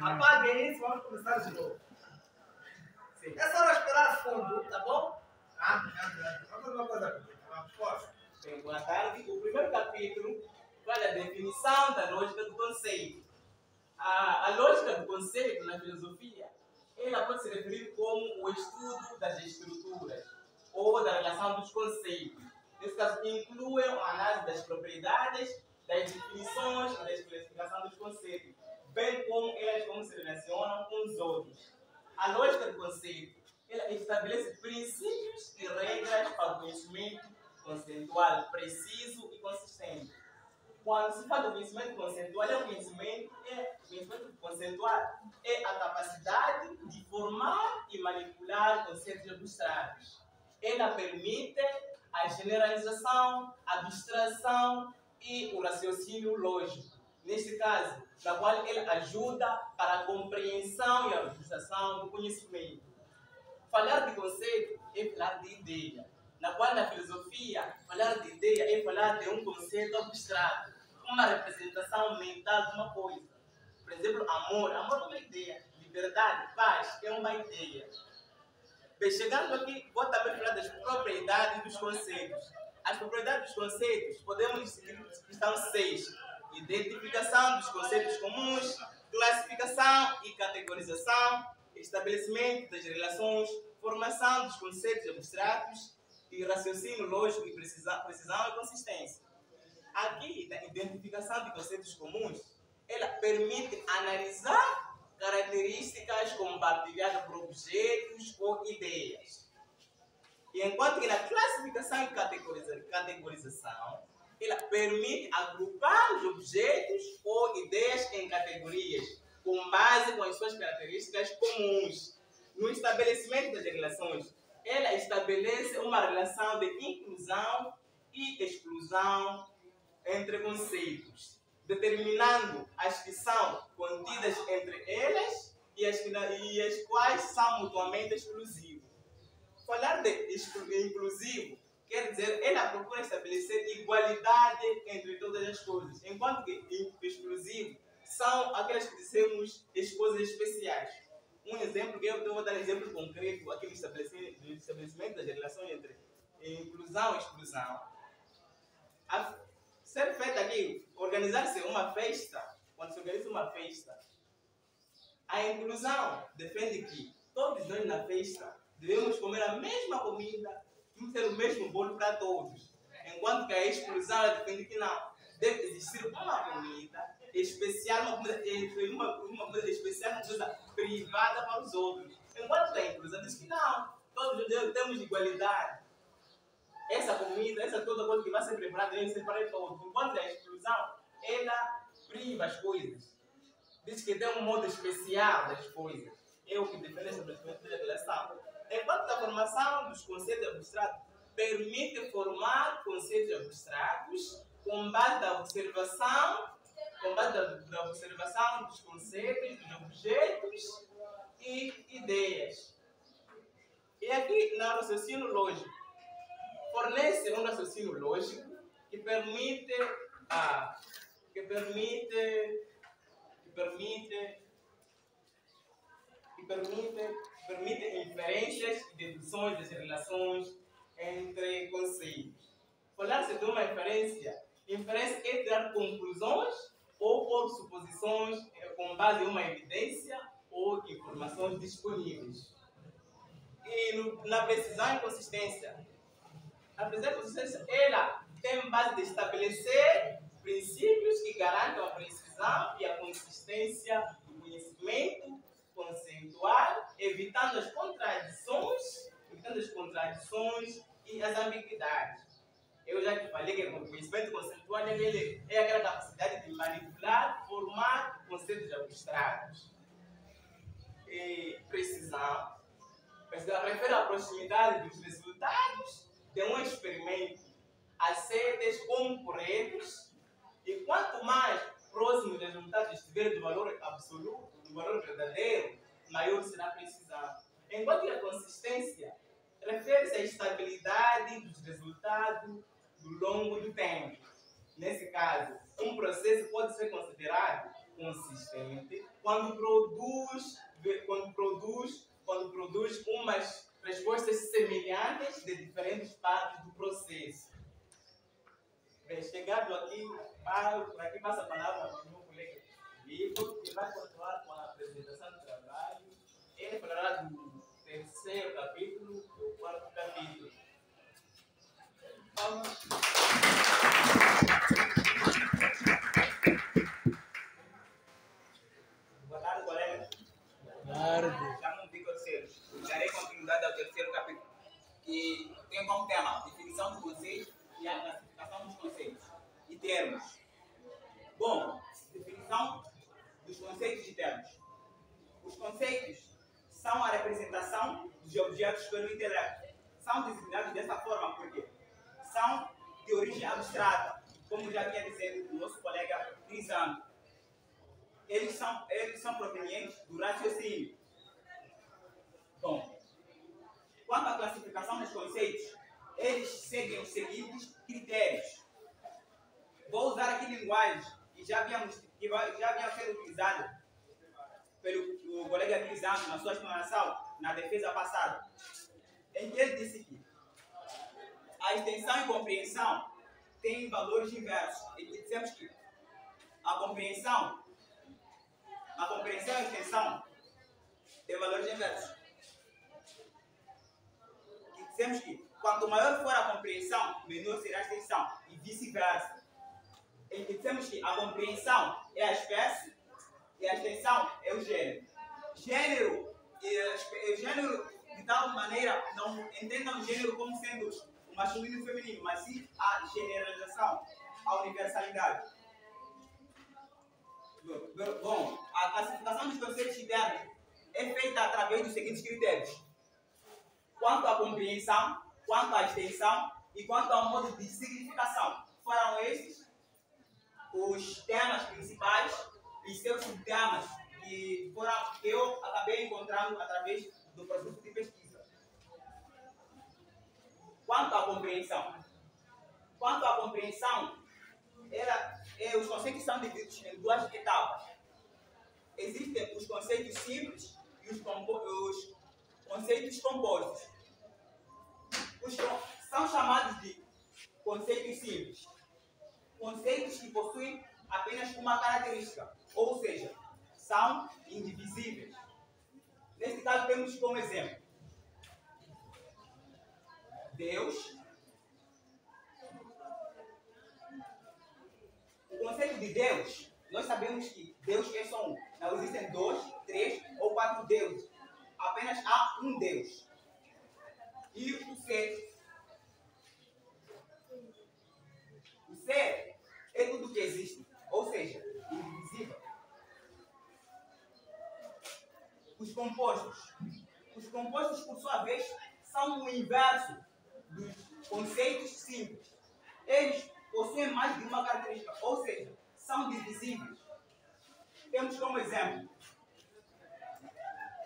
Apaguem isso, vamos começar de novo. Sim. É só respirar fundo, tá bom? Vamos fazer uma coisa aqui. Vamos, força. Bem, boa tarde. O primeiro capítulo fala a definição da lógica do conceito. A lógica do conceito na filosofia, ela pode se referir como o estudo das estruturas ou da relação dos conceitos. Nesse caso, inclui a análise das propriedades, das definições e da classificação dos conceitos, bem como se relacionam com os outros. A lógica do conceito, ela estabelece princípios e regras para o conhecimento conceitual preciso e consistente. Quando se fala do conhecimento conceitual, o conhecimento conceitual é a capacidade de formar e manipular conceitos abstratos. Ela permite a generalização, a abstração e o raciocínio lógico. Neste caso, na qual ela ajuda para a compreensão e a utilização do conhecimento. Falar de conceito é falar de ideia, na qual na filosofia, falar de ideia é falar de um conceito abstrato, uma representação mental de uma coisa. Por exemplo, amor é uma ideia, liberdade, paz é uma ideia. Bem, chegando aqui, vou também falar das propriedades dos conceitos. As propriedades dos conceitos, podemos dizer que estão 6. Identificação dos conceitos comuns, classificação e categorização, estabelecimento das relações, formação dos conceitos abstratos e raciocínio lógico e precisão e consistência. Aqui, na identificação de conceitos comuns, ela permite analisar características compartilhadas por objetos ou ideias. E enquanto que na classificação e categorização, ela permite agrupar os objetos ou ideias em categorias, com base com as suas características comuns. No estabelecimento das relações, ela estabelece uma relação de inclusão e exclusão entre conceitos, determinando as que são contidas entre elas e as quais são mutuamente exclusivas. Falar de inclusivo quer dizer, ela procura estabelecer igualdade entre todas as coisas, enquanto que exclusivo são aquelas que dizemos as coisas especiais. Um exemplo, que eu vou dar um exemplo concreto aqui no estabelecimento das relações entre inclusão e exclusão. A ser feita aqui, organizar-se uma festa, quando se organiza uma festa, a inclusão defende que todos nós na festa devemos comer a mesma comida, devemos ter o mesmo bolo para todos. Enquanto que a exclusão defende que não, deve existir uma comida especial, uma comida especial, uma coisa privada para os outros. Enquanto que a inclusão diz que não, todos temos igualdade. Essa comida, essa toda coisa que vai ser preparada deve ser para todos. Enquanto a exclusão, ela priva as coisas. Diz que tem um modo especial das coisas. É o que defende o estabelecimento da relação. Enquanto a formação dos conceitos abstratos permite formar conceitos abstratos com base da observação, dos conceitos, dos objetos e ideias. E aqui, no raciocínio lógico, fornece um raciocínio lógico que permite inferências e deduções das relações entre conceitos. Falar-se de uma inferência é tirar conclusões ou por suposições com base em uma evidência ou informações disponíveis. E na precisão e consistência, a precisão e consistência, ela tem base de estabelecer princípios que garantam a precisão e a consistência do conhecimento conceitual, evitando as contradições e as ambiguidades. Eu já te falei que o conhecimento conceitual é aquela capacidade de manipular, formar conceitos abstratos. E precisão refere à proximidade dos resultados de um experimento aceitos como corretos, e quanto mais próximo os resultados estiverem do valor absoluto, do valor verdadeiro, maior será a precisão. Enquanto que a consistência refere-se à estabilidade dos resultados do longo do tempo. Nesse caso, um processo pode ser considerado consistente quando produz umas respostas semelhantes de diferentes partes do processo. Bem, chegado aqui, por aqui passa a palavra para o meu colega Vitor, que vai continuar com a apresentação do trabalho. Ele falará do terceiro capítulo e do quarto capítulo. Vamos. Boa tarde, colega. Boa tarde. Chamo-me Vitor Celos. Darei continuidade ao terceiro capítulo, que tem como tema definição do conceito e a classificação dos conceitos e termos. Bom, definição dos conceitos e termos. Os conceitos são a representação dos objetos pelo intelecto. São designados dessa forma porque são de origem abstrata, como já tinha dito o nosso colega Crisano. Eles são provenientes do raciocínio. Bom, quanto à classificação dos conceitos, eles seguem os seguintes critérios. Vou usar aqui linguagens que já haviam sido utilizadas pelo colega Crisano na sua explanação na defesa passada, em que ele disse que a extensão e compreensão têm valores inversos. E dissemos que a compreensão e a extensão têm valores inversos. E dissemos que quanto maior for a compreensão, menor será a extensão, e vice-versa. E dissemos que a compreensão é a espécie e a extensão é o gênero. Gênero de tal maneira, não entendam o gênero como sendo o masculino e o feminino, mas sim a generalização, a universalidade. Bom, a classificação dos conceitos internos é feita através dos seguintes critérios: quanto à compreensão, quanto à extensão e quanto ao modo de significação. Foram esses os temas principais e seus subtemas que eu acabei encontrando através do produto de pesquisa. Quanto à compreensão, os conceitos são divididos em duas etapas. Existem os conceitos simples e os conceitos compostos. São chamados de conceitos simples, conceitos que possuem apenas uma característica, ou seja, são indivisíveis. Neste caso, temos como exemplo Deus. O conceito de Deus, nós sabemos que Deus é só um. Não existem 2, 3 ou 4 deuses. Apenas há um Deus. E o ser. O ser é tudo que existe, ou seja, indivisível. Os compostos, por sua vez, são o inverso dos conceitos simples. Eles possuem mais de uma característica, ou seja, são divisíveis. Temos como exemplo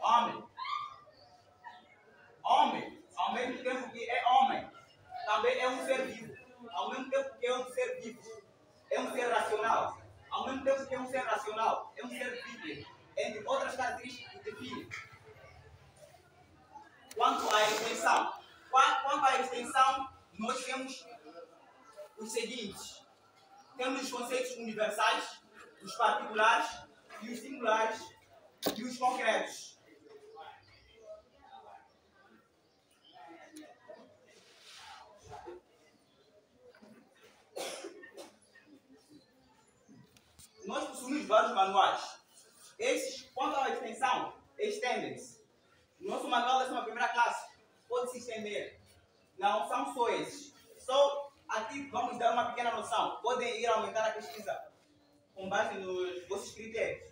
homem. Homem, ao mesmo tempo que é homem, também é um ser vivo. Ao mesmo tempo que é um ser vivo, é um ser racional. Ao mesmo tempo que é um ser racional, é um ser vivo. Entre outras características que definem. Quanto à extensão, nós temos os seguintes. Temos os conceitos universais, os particulares e os singulares e os concretos. Nós possuímos vários manuais. Esses, quanto à extensão, estendem-se. O nosso manual da primeira classe pode se estender. Não são só esses. Só aqui vamos dar uma pequena noção. Podem ir aumentar a pesquisa com base nos vossos critérios.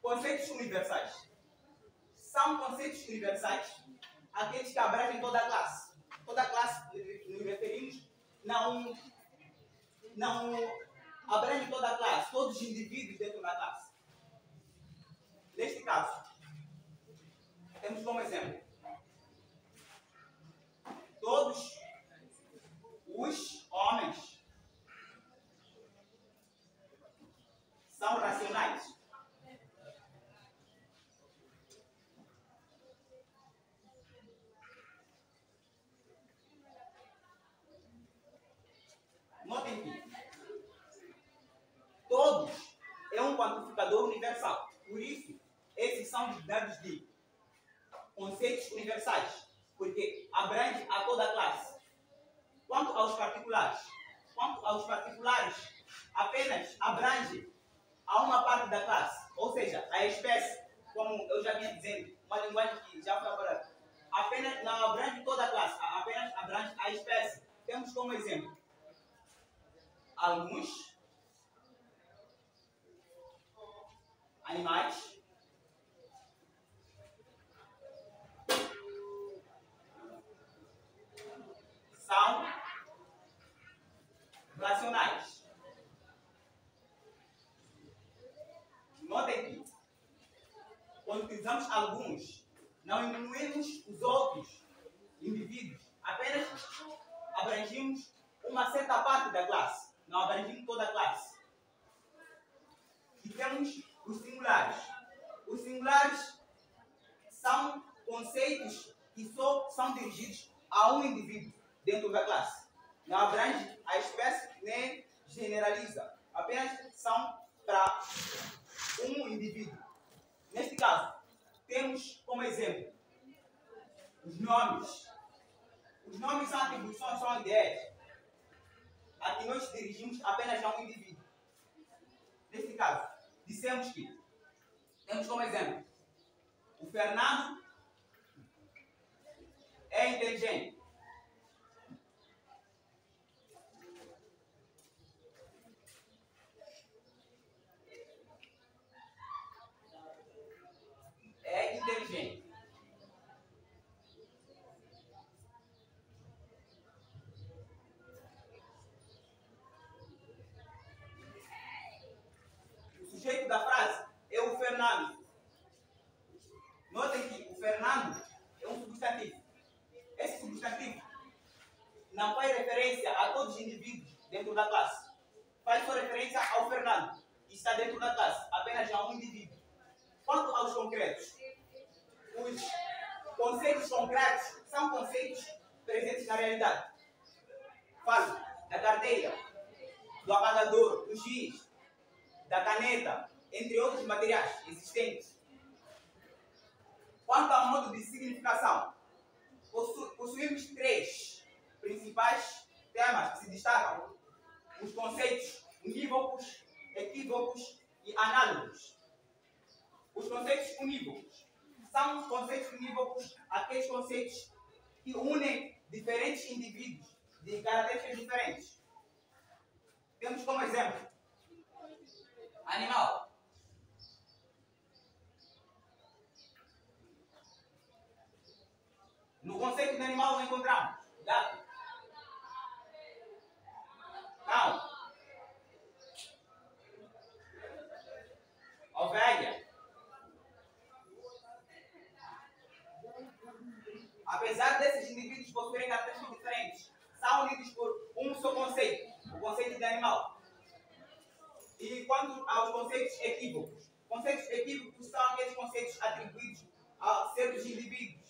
Conceitos universais. São conceitos universais aqueles que abrangem toda a classe. Toda a classe, nos referimos, não abrange toda a classe, todos os indivíduos dentro da classe. Neste caso, temos como exemplo todos os homens são racionais. quantificador universal. Por isso, esses são dados de conceitos universais, porque abrange a toda a classe. Quanto aos particulares, apenas abrange a uma parte da classe, ou seja, a espécie, como eu já vinha dizendo, uma linguagem que já foi abordada. Apenas não abrange toda a classe, apenas abrange a espécie. Temos como exemplo alguns animais são racionais. Notem que, quando utilizamos alguns, não incluímos os outros indivíduos, apenas abrangimos uma certa parte da classe, não abrangimos toda a classe. E temos os singulares. Os singulares são conceitos que só são dirigidos a um indivíduo dentro da classe. Não abrange a espécie nem generaliza. Apenas são para um indivíduo. Neste caso, temos como exemplo os nomes. Os nomes são atribuições, são ideias a que nós dirigimos apenas a um indivíduo. Neste caso, dissemos que temos como exemplo o Fernando é inteligente. É inteligente. O sujeito da frase é o Fernando. Notem que o Fernando é um substantivo. Esse substantivo não faz referência a todos os indivíduos dentro da classe. Faz só referência ao Fernando, que está dentro da classe, apenas a um indivíduo. Quanto aos concretos, os conceitos concretos são conceitos presentes na realidade. Falo da carteira, do apagador, do giz, da caneta, entre outros materiais existentes. Quanto ao modo de significação, possuímos três principais temas que se destacam: os conceitos unívocos, equívocos e análogos. Os conceitos unívocos são conceitos unívocos, aqueles conceitos que unem diferentes indivíduos de características diferentes. Temos como exemplo animal. No conceito de animal nós encontramos gato, cão, ovelha. Apesar desses indivíduos possuírem características diferentes, são unidos por um só conceito, o conceito de animal. E quanto aos conceitos equívocos, conceitos equívocos são aqueles conceitos atribuídos a certos indivíduos,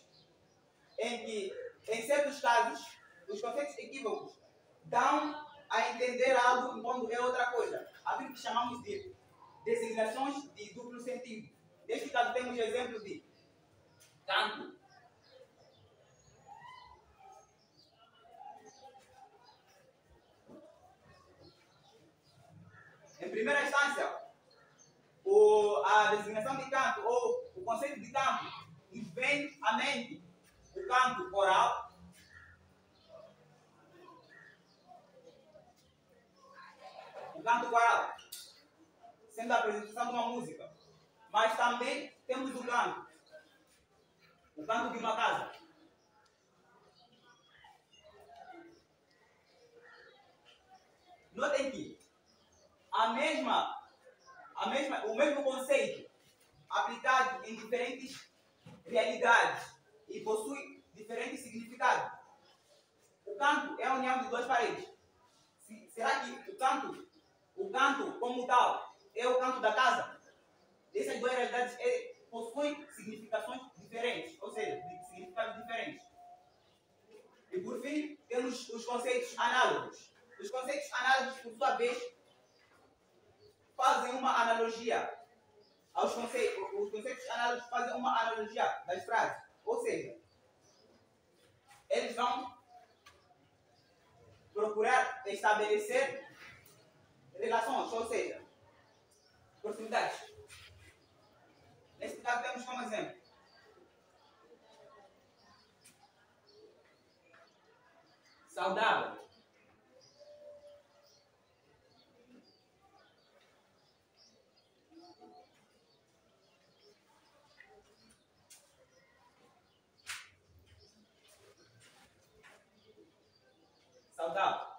em que, em certos casos, os conceitos equívocos dão a entender algo quando é outra coisa. Aquilo que chamamos de designações de duplo sentido. Neste caso, temos o exemplo de canto. Em primeira instância, a designação de canto ou o conceito de canto nos vem à mente o canto coral, sendo a apresentação de uma música, mas também temos o canto de uma casa. Notem que o mesmo conceito aplicado em diferentes realidades e possui diferentes significados. O canto é a união de duas paredes. Será que o canto como tal é o canto da casa? Essas duas realidades possuem significações diferentes, ou seja, significados diferentes. E por fim, temos os conceitos análogos. Os conceitos análogos, por sua vez, fazem uma analogia os conceitos análogos fazem uma analogia das frases. Ou seja, eles vão procurar estabelecer relações, ou seja, proximidades. Neste caso temos como exemplo saudável. Saudável.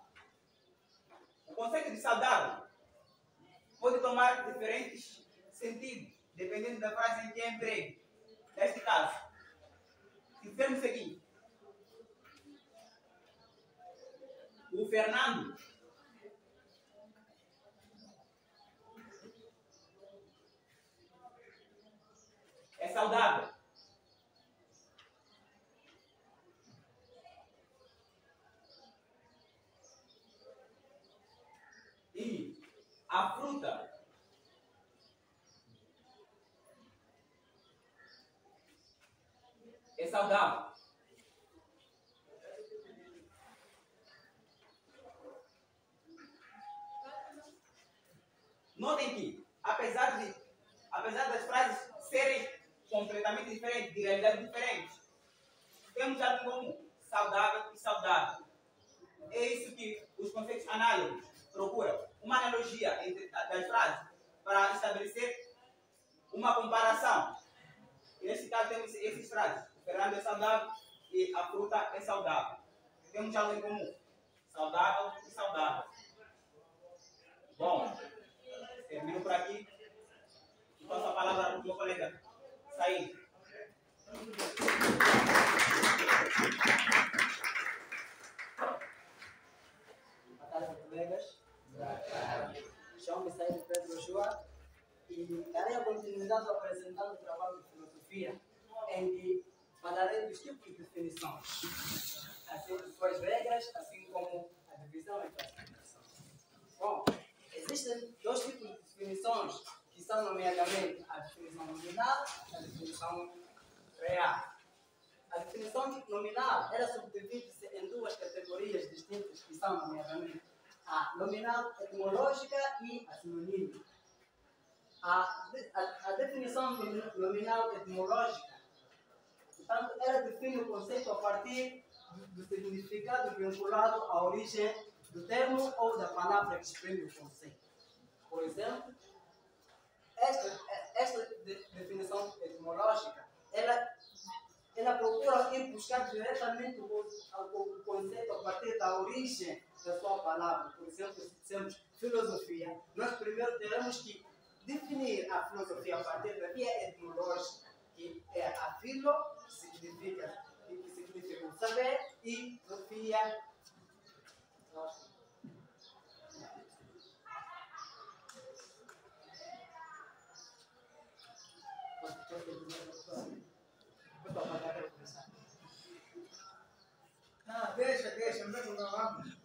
O conceito de saudável pode tomar diferentes sentidos, dependendo da frase em que é emprego. Neste caso, se dissermos o seguinte: o Fernando é saudável. E a fruta é saudável. Notem que, apesar das frases serem completamente diferentes, de realidades diferentes, temos algo em comum: saudável e saudável. É isso que os conceitos análogos procuram. Uma analogia entre das frases para estabelecer uma comparação. E nesse caso temos essas frases: o Fernando é saudável e a fruta é saudável. Temos algo em comum: saudável e saudável. Bom, termino por aqui e passo a palavra para o meu colega Said. Boa tarde, colegas. Chamo-me Said Pedro Joa e darei a continuidade apresentando o trabalho de filosofia, em que falarei dos tipos de definições, assim de suas regras, assim como a divisão e classificação. Bom, existem dois tipos de definições, que são nomeadamente a definição nominal e a definição real. A definição nominal, ela subdivide-se em duas categorias distintas, que são nomeadamente a nominal etimológica e a sinonímica. A definição nominal etimológica, portanto, ela define o conceito a partir do significado vinculado à origem do termo ou da palavra que exprime o conceito. Por exemplo, esta definição etimológica, ela procura ir buscar diretamente o conceito a partir da origem da sua palavra. Por exemplo, se dizemos filosofia, nós primeiro teremos que definir a filosofia a partir da via etimológica, que é a filo, que significa o saber, e sofia, Deixa, mesmo não vamos.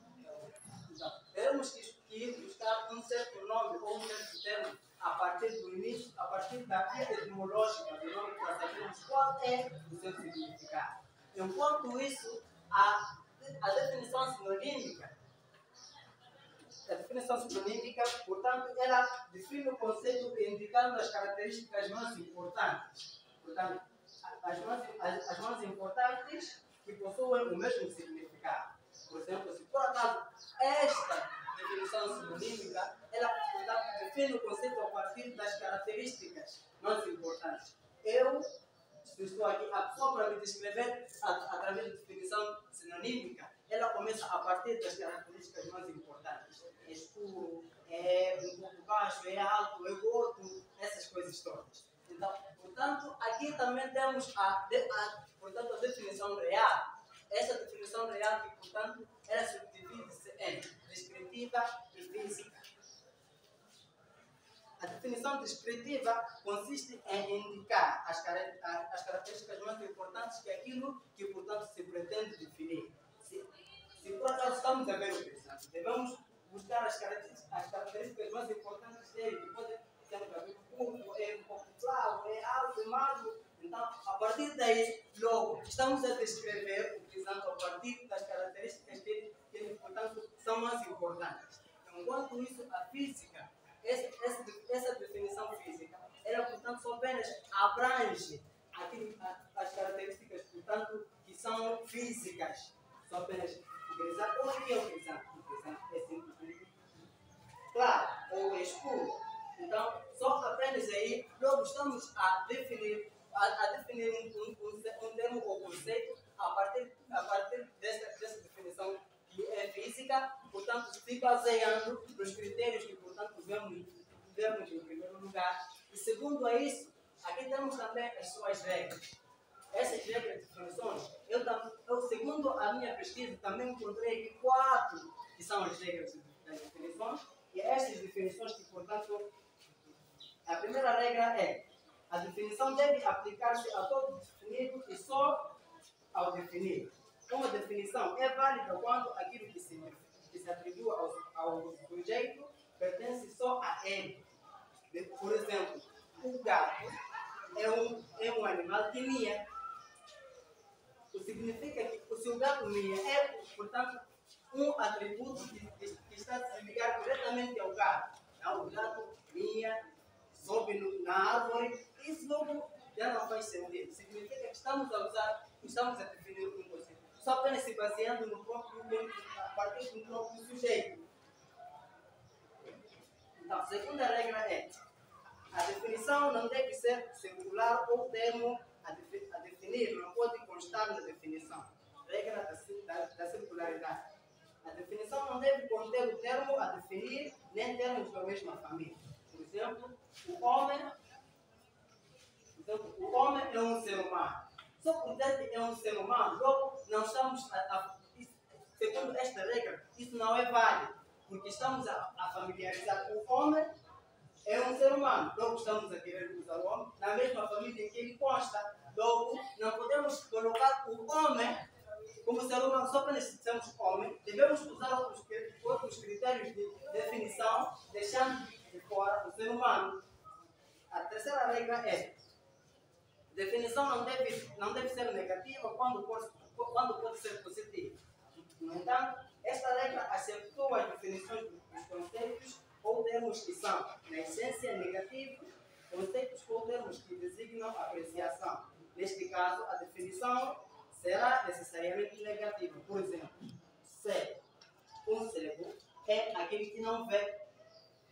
então, teremos que ir buscar um certo nome ou um certo termo a partir do início, a partir da via etimológica do nome, para sabermos qual é o seu significado. Enquanto isso, a definição sinonímica, portanto, ela define o conceito indicando as características mais importantes. Portanto, as mais importantes que possuem o mesmo significado. Por exemplo, se por acaso esta definição sinonímica, ela, portanto, define o conceito a partir das características mais importantes. Se estou aqui, a pessoa para me descrever através da definição sinonímica, ela começa a partir das características mais importantes. É escuro, é um pouco baixo, é alto, é gordo, essas coisas todas. Então, portanto, aqui também temos portanto, a definição real. Essa definição real que, portanto, ela subdivide-se em descritiva e física. A definição descritiva consiste em indicar as características mais importantes que aquilo que, portanto, se pretende definir. Se por acaso estamos a ver o presente, devemos buscar as características mais importantes dele, que podem ter a ver com o corpo, é um pouco partir daí, logo, estamos a descrever, utilizando a partir das características que portanto, são mais importantes. Enquanto isso, a física, essa definição física, ela, portanto, só apenas abrange as características, portanto, que são físicas. Só apenas utilizar. Como é que é utilizar? É simplesmente claro ou escuro. Então, só apenas aí, logo estamos a definir um termo ou conceito a partir dessa definição que é física, portanto, se baseando nos critérios que, portanto, vemos em primeiro lugar. E segundo a isso, aqui temos também as suas regras. Essas regras de definições, eu, segundo a minha pesquisa, também encontrei aqui 4 que são as regras das definições. E estas definições que, portanto, a primeira regra é: a definição deve aplicar-se a todo definido e só ao definido. Uma definição é válida quando aquilo que se atribui ao sujeito pertence só a ele. Por exemplo, o gato é um animal que mia. O que significa que se o gato mia é, portanto, um atributo que está a se ligar diretamente ao gato. Não, o gato mia, sobe na árvore. Isso logo já não faz sentido. Significa que estamos a definir um conceito só apenas se baseando no próprio, a partir do próprio sujeito. Então, a segunda regra é: a definição não deve ser singular ou termo a definir, não pode constar na definição. Regra da singularidade. A definição não deve conter o termo a definir, nem termos da mesma família. Por exemplo, o homem é um ser humano. Só porque é um ser humano, logo não estamos segundo esta regra, isso não é válido, porque estamos a familiarizar o homem é um ser humano, logo estamos a querer usar o homem na mesma família em que ele consta, logo não podemos colocar o homem como ser humano só para necessitamos homem, devemos usar outros critérios de definição, deixando de fora o ser humano. A terceira regra é: definição não deve ser negativa quando pode ser positiva. No entanto, esta regra acertou as definições dos conceitos ou termos que são, na essência, negativos, conceitos ou termos que designam apreciação. Neste caso, a definição será necessariamente negativa. Por exemplo, cego. Um cego é aquele que não vê.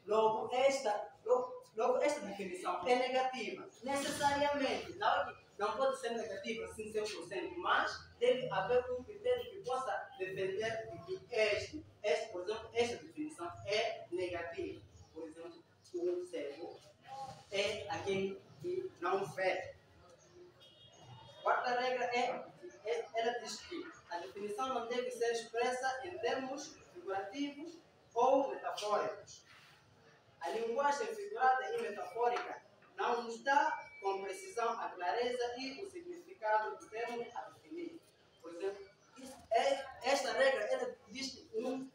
Logo, esta definição é negativa. Necessariamente, não pode ser negativa assim 100%, mas deve haver um critério que possa defender que por exemplo, esta definição é negativa. Por exemplo, um cego é aquele que não vê. Quarta regra ela diz que a definição não deve ser expressa em termos figurativos ou metafóricos. A linguagem figurada e metafórica não nos dá com precisão a clareza e o significado do termo a definir. Por exemplo, esta regra ela diz que um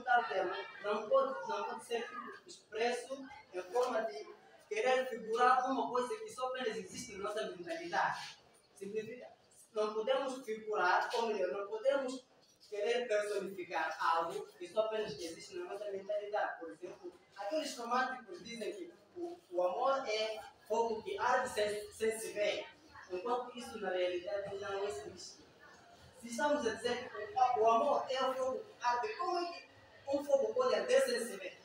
tal termo não pode ser expresso em forma de querer figurar uma coisa que só apenas existe na nossa mentalidade. Significa, não podemos figurar, ou melhor, não podemos querer personificar algo que só apenas existe na nossa mentalidade. Por exemplo, aqueles românticos dizem que o amor é fogo que arde sem se ver, enquanto isso na realidade não existe. Se estamos a dizer que o amor é o fogo que arde, como é que um fogo pode arder sem se ver?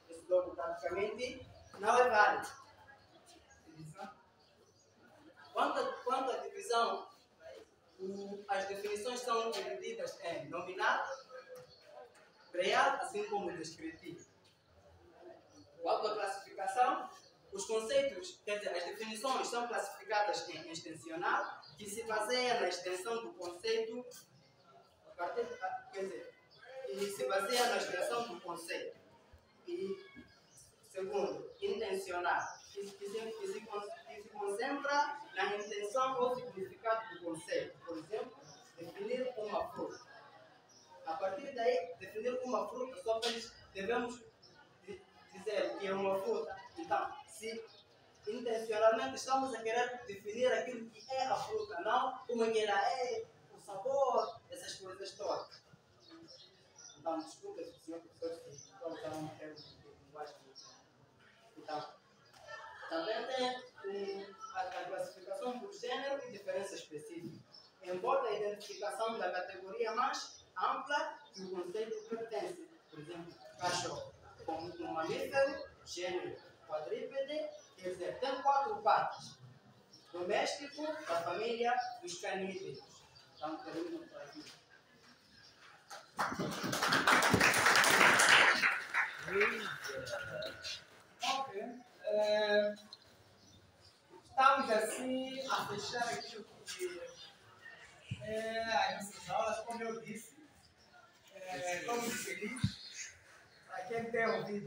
Isso logo praticamente não é válido. Quanto à divisão, as definições são divididas em nominal, real, assim como descritivo. Quanto à classificação, os conceitos, quer dizer, as definições são classificadas em extensional, que se baseia na extensão do conceito, E segundo, intencional, que se concentra na intenção ou significado do conceito. Por exemplo, definir uma fruta. A partir daí, definir uma fruta, só devemos dizer que é uma fruta. Então, se intencionalmente estamos a querer definir aquilo que é a fruta, não como é que ela é, o sabor, essas coisas todas. Então, desculpa, senhor professor, se estou a usar um termo de linguagem. Então, também tem a classificação por gênero e diferença específica. Embora a identificação da categoria mais ampla que o conceito pertence, por exemplo, cachorro, como um mamífero, gênero quadrúpede, quer dizer, tem 4 partes. Doméstico, da família dos canídeos. Então, termino por aqui. Ok. Estamos assim a fechar aqui o que as nossas aulas, como eu disse. Estamos felizes. Para quem tem ouvido.